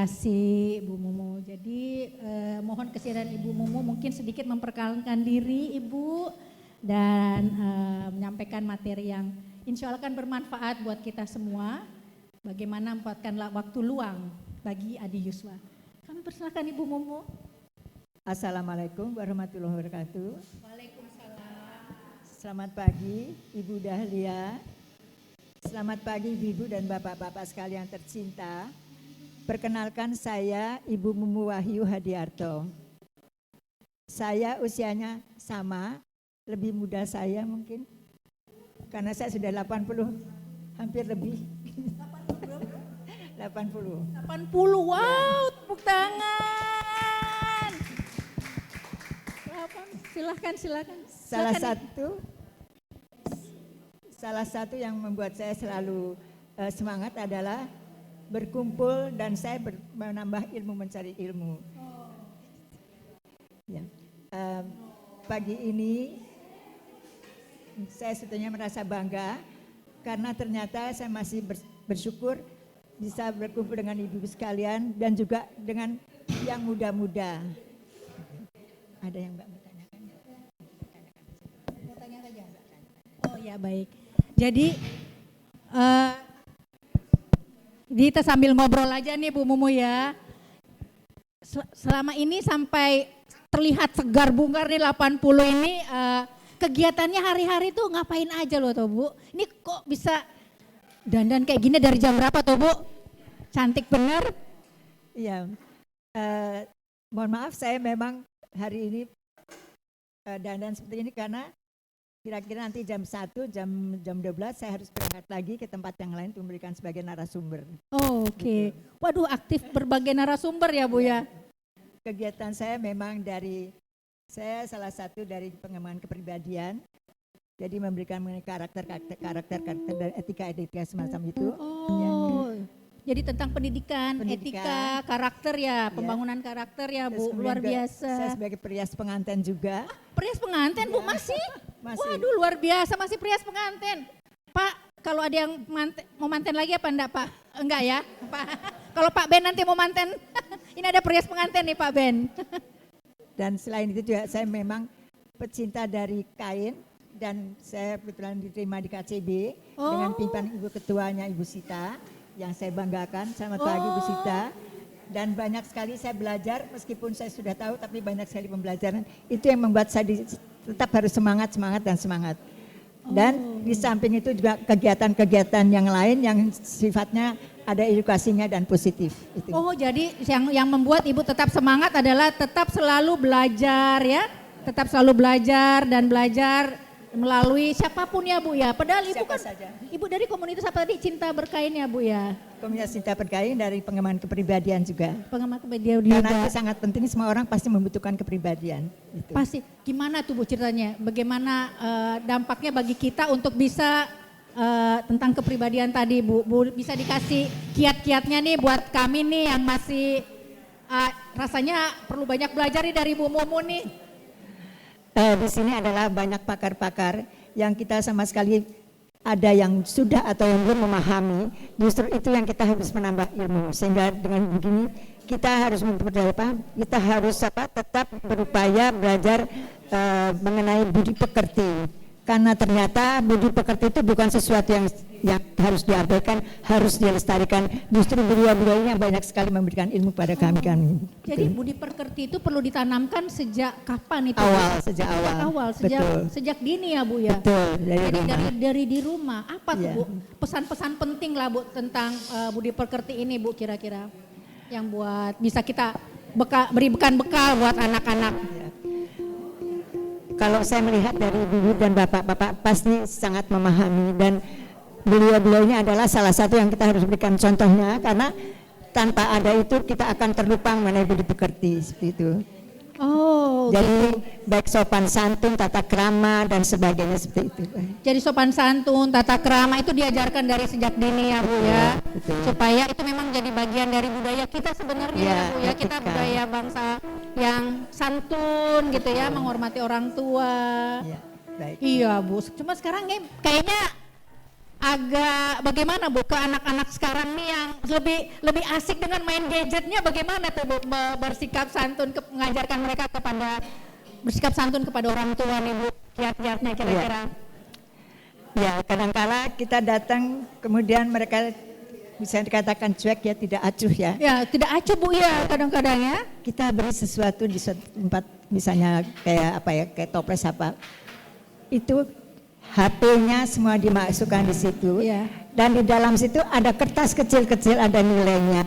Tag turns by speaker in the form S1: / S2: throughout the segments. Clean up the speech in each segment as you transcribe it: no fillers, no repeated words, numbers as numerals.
S1: kasih Ibu Mumu. Jadi mohon kesediaan Ibu Mumu mungkin sedikit memperkenalkan diri Ibu dan menyampaikan materi yang insya Allah akan bermanfaat buat kita semua. Bagaimana membuatkan waktu luang bagi Adi Yuswa. Kami persilakan Ibu Mumu.
S2: Assalamualaikum warahmatullahi wabarakatuh.
S1: Waalaikumsalam.
S2: Selamat pagi Ibu Dahlia. Selamat pagi Ibu dan Bapak-bapak sekalian tercinta. Perkenalkan saya Ibu Mumu Wahyu Hadiarto. Saya usianya sama, lebih muda saya mungkin. Karena saya sudah 80, hampir lebih. 80.
S1: 80, wow, tepuk tangan. Silakan.
S2: Salah satu yang membuat saya selalu semangat adalah berkumpul dan saya menambah ilmu, mencari ilmu. Ya. Pagi ini saya sebetulnya merasa bangga karena ternyata saya masih bersyukur bisa berkumpul dengan ibu sekalian dan juga dengan yang muda-muda. Ada yang Mbak bertanyakan?
S1: Bertanya saja. Oh ya baik. Jadi kita sambil ngobrol aja nih Bu Mumu ya. Selama ini sampai terlihat segar bugar nih 80 ini kegiatannya hari-hari tuh ngapain aja loh tuh Bu? Ini kok bisa dandan kayak gini dari jam berapa tuh Bu? Cantik bener.
S2: Iya, mohon maaf saya memang hari ini dandan seperti ini karena kira-kira nanti jam 1, jam 12 saya harus berangkat lagi ke tempat yang lain untuk memberikan sebagai narasumber.
S1: Oh, oke. Waduh, aktif berbagai narasumber ya Bu ya.
S2: Kegiatan saya memang saya salah satu dari pengembangan kepribadian. Jadi memberikan mengenai karakter dan etika semacam itu.
S1: Oh. Jadi tentang pendidikan, etika, karakter ya, pembangunan karakter ya Bu, luar biasa.
S2: Saya sebagai perias pengantin juga.
S1: Perias pengantin Bu masih?
S2: Masih.
S1: Waduh luar biasa, masih perias pengantin. Pak, kalau ada yang mau manten lagi apa enggak Pak? Enggak ya Pak. Kalau Pak Ben nanti mau manten, ini ada perias pengantin nih Pak Ben.
S2: Dan selain itu juga saya memang pecinta dari kain dan saya kebetulan diterima di KCB dengan pimpinan Ibu Ketuanya Ibu Sita yang saya banggakan. Selamat pagi Bu Sita. Dan banyak sekali saya belajar meskipun saya sudah tahu tapi banyak sekali pembelajaran. Itu yang membuat saya tetap harus semangat. Dan di samping itu juga kegiatan-kegiatan yang lain yang sifatnya ada edukasinya dan positif. Itu.
S1: Oh jadi yang membuat Ibu tetap semangat adalah tetap selalu belajar ya. Tetap selalu belajar dan belajar melalui siapapun ya Bu ya. Padahal Ibu kan saja. Ibu dari komunitas apa tadi? Cinta Berkain ya Bu ya.
S2: Komunitas Cinta Berkain dari pengembangan kepribadian juga.
S1: Pengembangan kepribadian
S2: juga.
S1: Karena
S2: itu sangat penting, semua orang pasti membutuhkan kepribadian. Gitu.
S1: Pasti. Gimana tuh Bu ceritanya? Bagaimana dampaknya bagi kita untuk bisa tentang kepribadian tadi Bu? Bu bisa dikasih kiat-kiatnya nih buat kami nih yang masih rasanya perlu banyak belajar nih dari Bu Mumu nih.
S2: Di sini adalah banyak pakar-pakar yang kita sama sekali ada yang sudah atau yang belum memahami. Justru itu yang kita harus menambah ilmu. Sehingga dengan begini kita harus memperdaya paham. Kita harus tetap berupaya belajar mengenai budi pekerti. Karena ternyata budi pekerti itu bukan sesuatu yang harus diabaikan, harus dilestarikan. Justru beliau-beliau yang banyak sekali memberikan ilmu pada kami.
S1: Jadi budi pekerti itu perlu ditanamkan sejak kapan itu?
S2: Sejak awal.
S1: Sejak dini ya Bu ya?
S2: Betul.
S1: Dari di rumah. Apa tuh Bu? Pesan-pesan penting lah Bu tentang budi pekerti ini Bu kira-kira? Yang buat bisa kita berikan bekal buat anak-anak.
S2: Ya. Kalau saya melihat dari ibu dan bapak-bapak pasti sangat memahami dan beliau-beliaunya adalah salah satu yang kita harus berikan contohnya karena tanpa ada itu kita akan terlupa mengenai budi pekerti seperti itu. Jadi baik sopan santun, tata krama dan sebagainya seperti itu.
S1: Jadi sopan santun, tata krama itu diajarkan dari sejak dini ya Bu ya. Betul. Supaya itu memang jadi bagian dari budaya kita sebenarnya ya Bu ya. Kita budaya bangsa yang santun gitu ya, menghormati orang tua.
S2: Ya, baik.
S1: Iya Bu. Cuma sekarang kayaknya agak bagaimana Bu ke anak-anak sekarang nih yang lebih asik dengan main gadgetnya, bagaimana tuh Bu bersikap santun mengajarkan mereka kepada bersikap santun kepada orang tua nih Bu, kiat-kiatnya kira-kira.
S2: Ya, kadang-kala kita datang kemudian mereka bisa dikatakan cuek ya, tidak acuh ya.
S1: Ya, tidak acuh Bu ya kadang-kadang ya.
S2: Kita beri sesuatu di suatu tempat, misalnya kayak apa ya, kayak toples apa. Itu HP-nya semua dimasukkan di situ.
S1: Iya.
S2: Dan di dalam situ ada kertas kecil-kecil, ada nilainya.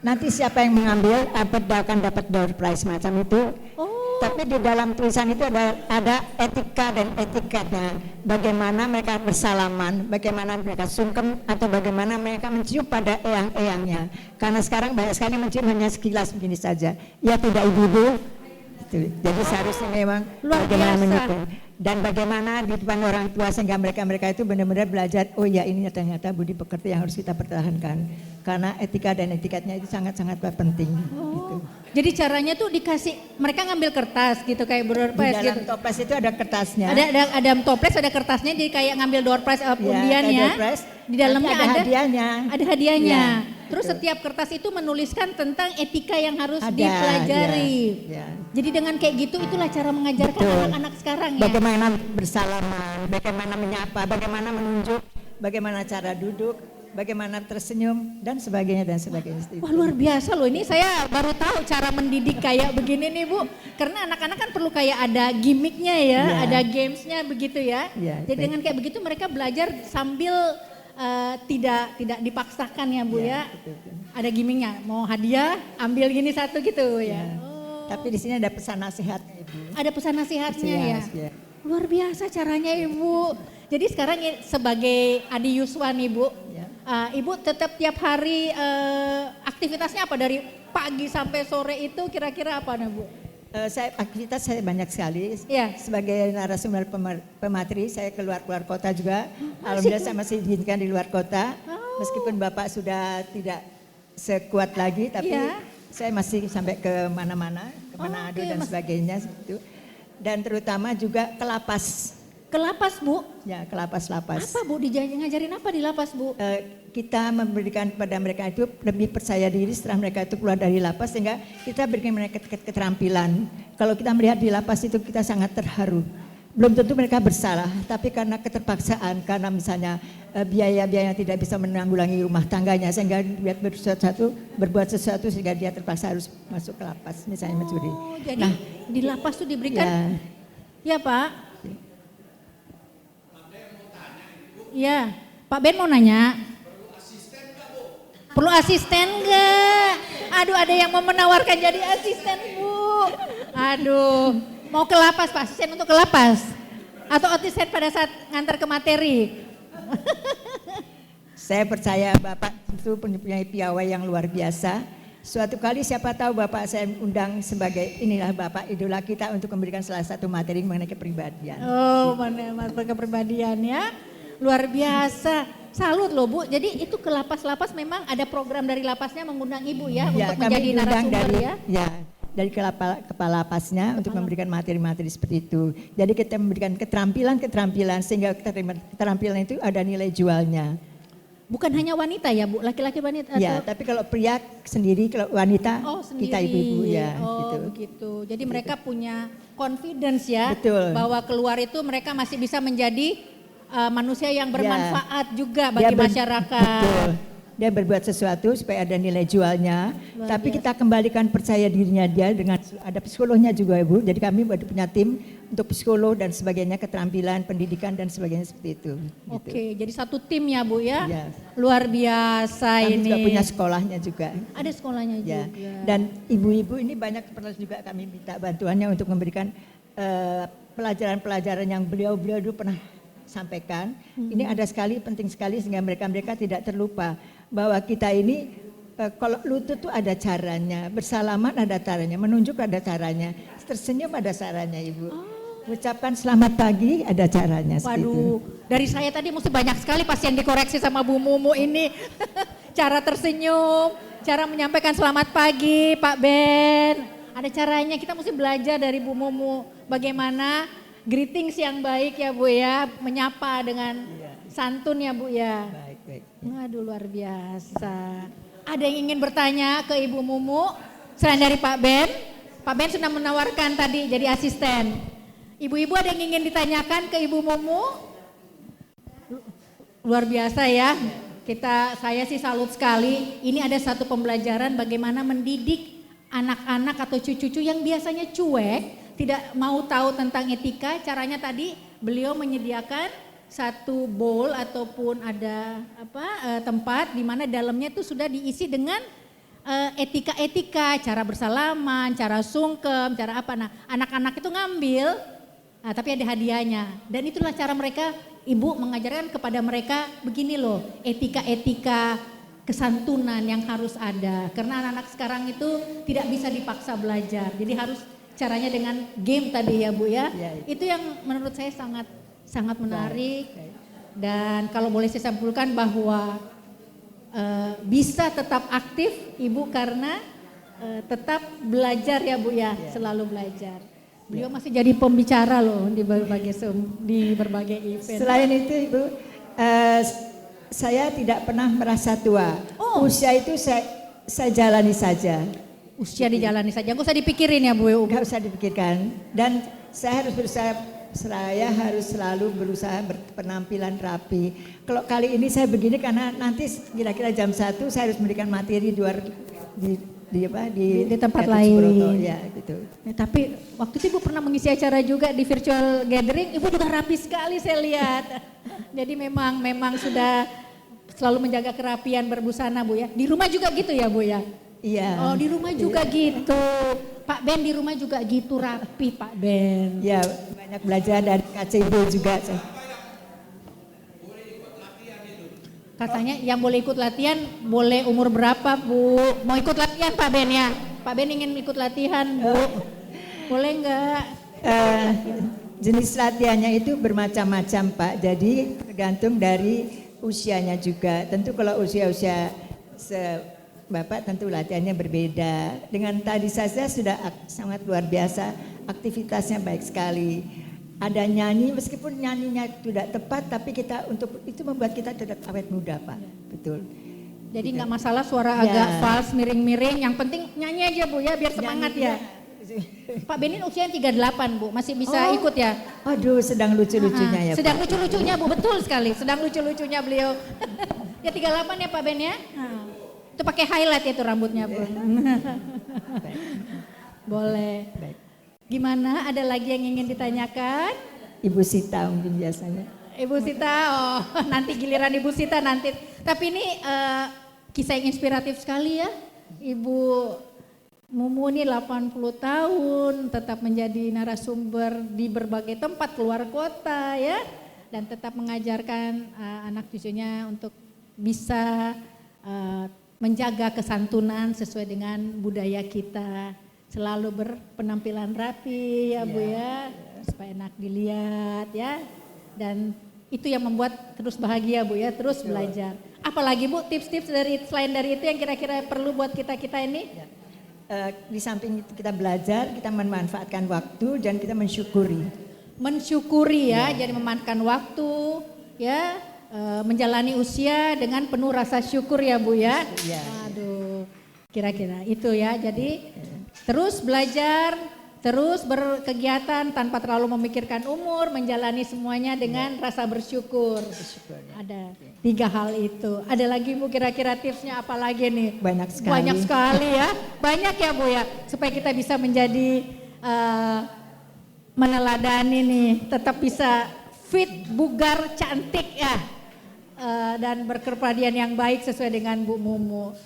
S2: Nanti siapa yang mengambil akan dapat door prize macam itu.
S1: Oh.
S2: Tapi di dalam tulisan itu ada etika dan etikatnya. Bagaimana mereka bersalaman, bagaimana mereka sungkem, atau bagaimana mereka mencium pada eyang-eyangnya. Karena sekarang banyak sekali mencium hanya sekilas begini saja. Ya tidak ibu-ibu. Jadi seharusnya memang
S1: Luar
S2: bagaimana
S1: biasa.
S2: menyentuh. Dan bagaimana di depan orang tua sehingga mereka itu benar-benar belajar, oh ya ini ternyata budi pekerti yang harus kita pertahankan. Karena etika dan etikatnya itu sangat-sangat penting. Gitu.
S1: Jadi caranya tuh dikasih, mereka ngambil kertas gitu kayak door
S2: Di
S1: prize
S2: dalam
S1: gitu.
S2: toples itu ada kertasnya.
S1: Ada toples, ada kertasnya, jadi kayak ngambil door prize undian
S2: kayak
S1: ya.
S2: door prize.
S1: Di dalamnya
S2: Nanti ada hadiahnya.
S1: Ada hadiahnya.
S2: Ya,
S1: Terus
S2: betul.
S1: setiap kertas itu menuliskan tentang etika yang harus
S2: Ada,
S1: dipelajari.
S2: ya.
S1: Jadi dengan kayak gitu itulah cara mengajarkan
S2: Betul.
S1: anak-anak sekarang ya.
S2: Bagaimana bersalaman, bagaimana menyapa, bagaimana menunjuk, bagaimana cara duduk, bagaimana tersenyum dan sebagainya dan sebagainya.
S1: Wah luar biasa loh, ini saya baru tahu cara mendidik kayak begini nih Bu. Karena anak-anak kan perlu kayak ada gimmicknya ya,
S2: Ya.
S1: ada gamesnya begitu ya.
S2: Ya,
S1: Jadi
S2: baik.
S1: dengan kayak begitu mereka belajar sambil tidak tidak dipaksakan ya Bu ya.
S2: Betul.
S1: Ada gimmicknya, mau hadiah ambil gini satu gitu ya.
S2: Ya. Tapi di sini ada pesan nasihatnya Ibu.
S1: Ada pesan nasihatnya ya.
S2: Ya.
S1: Luar biasa caranya Ibu. Jadi sekarang sebagai Adi Yuswa nih Bu,
S2: Ya.
S1: Ibu tetap tiap hari aktivitasnya apa dari pagi sampai sore itu kira-kira apa nih Bu?
S2: Aktivitas saya banyak sekali.
S1: Iya.
S2: Sebagai narasumber pemateri, saya keluar kota juga. Alhamdulillah saya masih diizinkan di luar kota.
S1: Oh.
S2: Meskipun Bapak sudah tidak sekuat lagi, tapi
S1: Iya.
S2: saya masih sampai ke mana-mana, ke Manado
S1: oke,
S2: dan
S1: Mas.
S2: sebagainya. Gitu. Dan terutama juga ke lapas.
S1: Ke lapas Bu?
S2: Ya, ke lapas-lapas.
S1: Apa Bu? Ngajarin apa di lapas Bu?
S2: Kita memberikan kepada mereka itu lebih percaya diri setelah mereka itu keluar dari lapas, sehingga kita berikan mereka keterampilan. Kalau kita melihat di lapas itu kita sangat terharu. Belum tentu mereka bersalah, tapi karena keterpaksaan, karena misalnya biaya-biaya yang tidak bisa menanggulangi rumah tangganya, sehingga dia berbuat sesuatu sehingga dia terpaksa harus masuk ke lapas, misalnya mencuri.
S1: Oh, jadi
S2: Nah,
S1: di lapas tuh diberikan,
S2: ya,
S1: ya Pak? Iya, Pak Ben mau nanya. Perlu asisten nggak? Aduh, ada yang mau menawarkan jadi asisten Bu. Aduh, mau ke lapas Pak, asisten untuk ke lapas? Atau asisten pada saat ngantar ke materi?
S2: saya percaya Bapak itu punya piawai yang luar biasa. Suatu kali siapa tahu Bapak saya undang sebagai inilah Bapak idola kita untuk memberikan salah satu materi mengenai kepribadian.
S1: Oh, mana mas kepribadian ya. Luar biasa. Salut loh Bu. Jadi itu ke lapas-lapas memang ada program dari lapasnya mengundang Ibu ya,
S2: Ya,
S1: untuk
S2: kami
S1: menjadi
S2: diundang
S1: narasumber
S2: dari
S1: ya.
S2: dari kepala lapasnya untuk memberikan materi-materi seperti itu. Jadi kita memberikan keterampilan sehingga keterampilan itu ada nilai jualnya.
S1: Bukan hanya wanita ya Bu, laki-laki wanita
S2: Ya,
S1: atau
S2: tapi kalau pria sendiri, kalau wanita
S1: sendiri.
S2: kita ibu-ibu ya.
S1: Oh
S2: gitu.
S1: begitu. Jadi mereka punya confidence ya.
S2: Betul.
S1: Bahwa keluar itu mereka masih bisa menjadi manusia yang
S2: Ya.
S1: bermanfaat juga
S2: Dia
S1: bagi masyarakat.
S2: Betul. Dia berbuat sesuatu supaya ada nilai jualnya.
S1: Luar
S2: Tapi
S1: biasa.
S2: kita kembalikan percaya dirinya dia dengan ada psikolognya juga Ibu. Jadi kami punya tim untuk psikolog dan sebagainya, keterampilan, pendidikan dan sebagainya seperti itu. Gitu.
S1: Oke, jadi satu tim ya Bu ya.
S2: Ya.
S1: Luar biasa
S2: Kami
S1: ini.
S2: juga punya sekolahnya juga.
S1: Ada sekolahnya
S2: Ya.
S1: juga.
S2: Dan ibu-ibu ini banyak pernah juga kami minta bantuannya untuk memberikan pelajaran-pelajaran yang beliau-beliau dulu pernah sampaikan. Ini ada sekali, penting sekali sehingga mereka tidak terlupa bahwa kita ini kalau lutut tuh ada caranya, bersalaman ada caranya, menunjuk ada caranya, tersenyum ada caranya Ibu. Ucapkan selamat pagi ada caranya seperti itu.
S1: Waduh, dari saya tadi mesti banyak sekali pas yang dikoreksi sama Bu Mumu ini. Cara tersenyum, cara menyampaikan selamat pagi Pak Ben. Ada caranya, kita mesti belajar dari Bu Mumu. Bagaimana greetings yang baik ya Bu ya, menyapa dengan santun ya Bu ya.
S2: Baik, baik.
S1: Waduh luar biasa. Ada yang ingin bertanya ke Ibu Mumu selain dari Pak Ben? Pak Ben sudah menawarkan tadi jadi asisten. Ibu-ibu ada yang ingin ditanyakan ke Ibu Mumu? Luar biasa ya. Saya sih salut sekali. Ini ada satu pembelajaran bagaimana mendidik anak-anak atau cucu-cucu yang biasanya cuek, tidak mau tahu tentang etika. Caranya tadi beliau menyediakan satu bowl ataupun ada tempat di mana dalamnya itu sudah diisi dengan etika-etika, cara bersalaman, cara sungkem, cara apa. Nah, anak-anak itu ngambil, tapi ada hadiahnya. Dan itulah cara mereka, ibu mengajarkan kepada mereka begini loh, etika-etika kesantunan yang harus ada. Karena anak-anak sekarang itu tidak bisa dipaksa belajar. Jadi harus caranya dengan game tadi ya Bu ya.
S2: Ya.
S1: Itu yang menurut saya sangat menarik. Dan kalau boleh saya simpulkan bahwa bisa tetap aktif Ibu karena tetap belajar ya Bu ya, selalu belajar. Beliau masih jadi pembicara loh di berbagai event.
S2: Selain itu Ibu, saya tidak pernah merasa tua. Usia itu saya jalani saja.
S1: Usia dijalani saja, nggak usah dipikirin ya Bu.
S2: Nggak usah dipikirkan. Dan saya harus selalu berusaha berpenampilan rapi. Kalau kali ini saya begini karena nanti kira-kira jam 1 saya harus memberikan materi di
S1: tempat
S2: Gatot
S1: lain.
S2: Subroto, ya gitu.
S1: Tapi waktu itu Ibu pernah mengisi acara juga di virtual gathering, Ibu juga rapi sekali saya lihat. Jadi memang sudah selalu menjaga kerapian berbusana Bu ya. Di rumah juga gitu ya Bu ya?
S2: Iya.
S1: Oh di rumah juga gitu. Pak Ben di rumah juga gitu rapi Pak Ben.
S2: Ya banyak belajar dari KCB juga.
S1: Katanya yang boleh ikut latihan boleh umur berapa Bu? Mau ikut latihan Pak Ben ya? Pak Ben ingin ikut latihan Bu. Boleh enggak?
S2: Jenis latihannya itu bermacam-macam Pak. Jadi tergantung dari usianya juga. Tentu kalau usia-usia Bapak tentu latihannya berbeda. Dengan tadi saja sudah sangat luar biasa. Aktivitasnya baik sekali. Ada nyanyi, meskipun nyanyinya tidak tepat, tapi untuk itu membuat kita tetap awet muda, Pak. Betul.
S1: Jadi nggak masalah suara agak fals, miring-miring. Yang penting nyanyi aja Bu ya, biar semangat ya. Pak Benin usianya 38 Bu, masih bisa ikut ya?
S2: Aduh, sedang lucu-lucunya ya.
S1: Sedang lucu-lucunya Bu, betul sekali. Sedang lucu-lucunya beliau. Ya 38 ya Pak Ben ya? Itu pakai highlight itu rambutnya Bu. Boleh.
S2: Baik.
S1: Gimana? Ada lagi yang ingin ditanyakan?
S2: Ibu Sita mungkin biasanya.
S1: Ibu Sita, nanti giliran Ibu Sita nanti. Tapi ini kisah yang inspiratif sekali ya. Ibu Mumu ini 80 tahun tetap menjadi narasumber di berbagai tempat keluar kota ya. Dan tetap mengajarkan anak cucunya untuk bisa menjaga kesantunan sesuai dengan budaya kita. Selalu berpenampilan rapi ya Bu ya, supaya enak dilihat ya. Dan itu yang membuat terus bahagia Bu ya, terus belajar. Apalagi Bu tips-tips selain dari itu yang kira-kira perlu buat kita-kita ini?
S2: Di samping itu kita belajar, kita memanfaatkan waktu dan kita mensyukuri.
S1: Mensyukuri ya, jadi memanfaatkan waktu ya, menjalani usia dengan penuh rasa syukur ya Bu ya. Aduh, kira-kira itu ya, jadi terus belajar, terus berkegiatan tanpa terlalu memikirkan umur, menjalani semuanya dengan rasa bersyukur. Ada 3 hal itu. Ada lagi Bu kira-kira tipsnya apa lagi nih?
S2: Banyak sekali.
S1: Banyak sekali ya. Banyak ya Bu ya. Supaya kita bisa menjadi meneladani nih. Tetap bisa fit, bugar, cantik ya. Dan berkepribadian yang baik sesuai dengan Bu Mumu.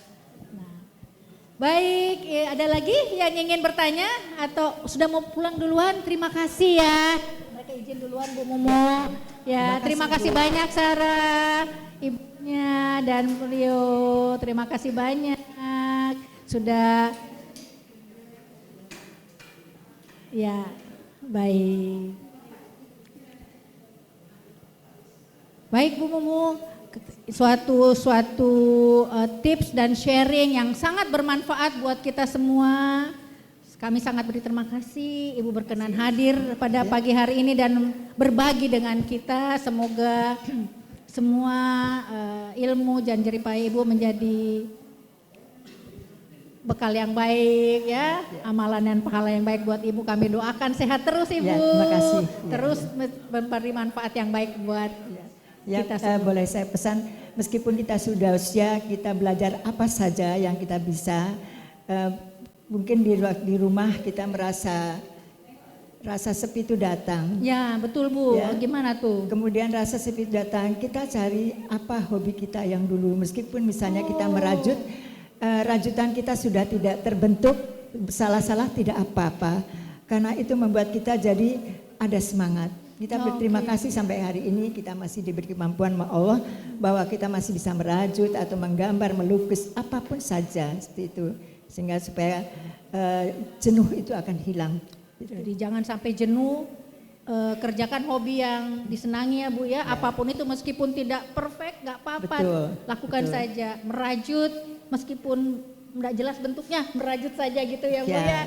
S1: Baik, ada lagi yang ingin bertanya atau sudah mau pulang duluan? Terima kasih ya. Mereka izin duluan Bu Mumu. Ya, terima kasih banyak Sarah, ibunya dan beliau. Terima kasih banyak sudah. Ya, baik. Baik Bu Mumu. Suatu tips dan sharing yang sangat bermanfaat buat kita semua. Kami sangat berterima kasih Ibu berkenan hadir pada pagi hari ini dan berbagi dengan kita. Semoga semua ilmu dan jeripaya Ibu menjadi bekal yang baik ya, amalan dan pahala yang baik buat Ibu. Kami doakan sehat terus Ibu.
S2: Ya, terima kasih.
S1: Terus memberi manfaat yang baik buat kita semua.
S2: Boleh saya pesan, meskipun kita sudah usia, kita belajar apa saja yang kita bisa. Mungkin di rumah kita merasa sepi itu datang.
S1: Ya betul Bu,
S2: Ya.
S1: gimana tuh?
S2: Kemudian rasa sepi itu datang, kita cari apa hobi kita yang dulu. Meskipun misalnya kita merajut, rajutan kita sudah tidak terbentuk, salah-salah tidak apa-apa. Karena itu membuat kita jadi ada semangat. Kita berterima kasih sampai hari ini kita masih diberi kemampuan sama Allah bahwa kita masih bisa merajut atau menggambar, melukis, apapun saja seperti itu. Sehingga supaya jenuh itu akan hilang.
S1: Jadi jangan sampai jenuh, kerjakan hobi yang disenangi ya Bu ya. Apapun itu meskipun tidak perfect gak apa-apa,
S2: Betul,
S1: lakukan
S2: betul.
S1: saja. Merajut meskipun tidak jelas bentuknya, merajut saja gitu ya Bu ya.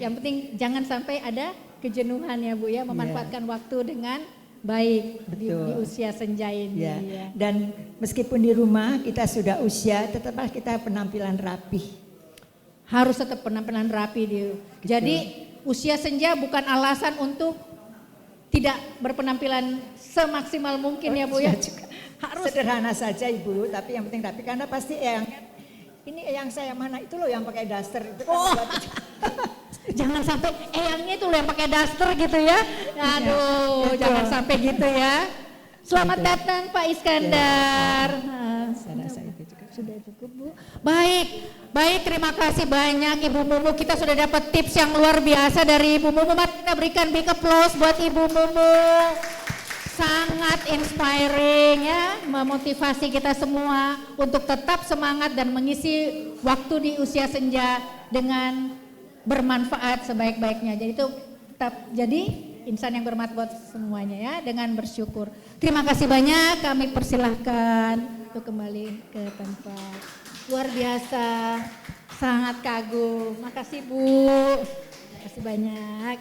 S1: Yang penting jangan sampai ada kejenuhan ya Bu ya, memanfaatkan waktu dengan baik di usia senja ini.
S2: Ya.
S1: Ya.
S2: Dan meskipun di rumah kita sudah usia, tetaplah kita penampilan rapih.
S1: Harus tetap penampilan rapi dia. Jadi usia senja bukan alasan untuk tidak berpenampilan semaksimal mungkin ya Bu ya.
S2: Harus sederhana saja Ibu, tapi yang penting rapi karena pasti ini yang saya mana itu loh yang pakai daster itu kan
S1: Jangan sampai eyangnya itu loh yang pakai daster gitu ya. Aduh, jangan sampai gitu ya. Selamat datang Pak Iskandar.
S2: Saya rasa itu juga.
S1: Sudah cukup Bu. Baik, terima kasih banyak Ibu Mumu. Kita sudah dapat tips yang luar biasa dari Ibu Mumu. Mari kita berikan big applause buat Ibu Mumu. Sangat inspiring ya, memotivasi kita semua untuk tetap semangat dan mengisi waktu di usia senja dengan bermanfaat sebaik-baiknya. Jadi itu tetap jadi insan yang bermanfaat buat semuanya ya, dengan bersyukur. Terima kasih banyak, kami persilahkan untuk kembali ke tempat. Luar biasa, sangat kagum. Makasih Bu, makasih banyak.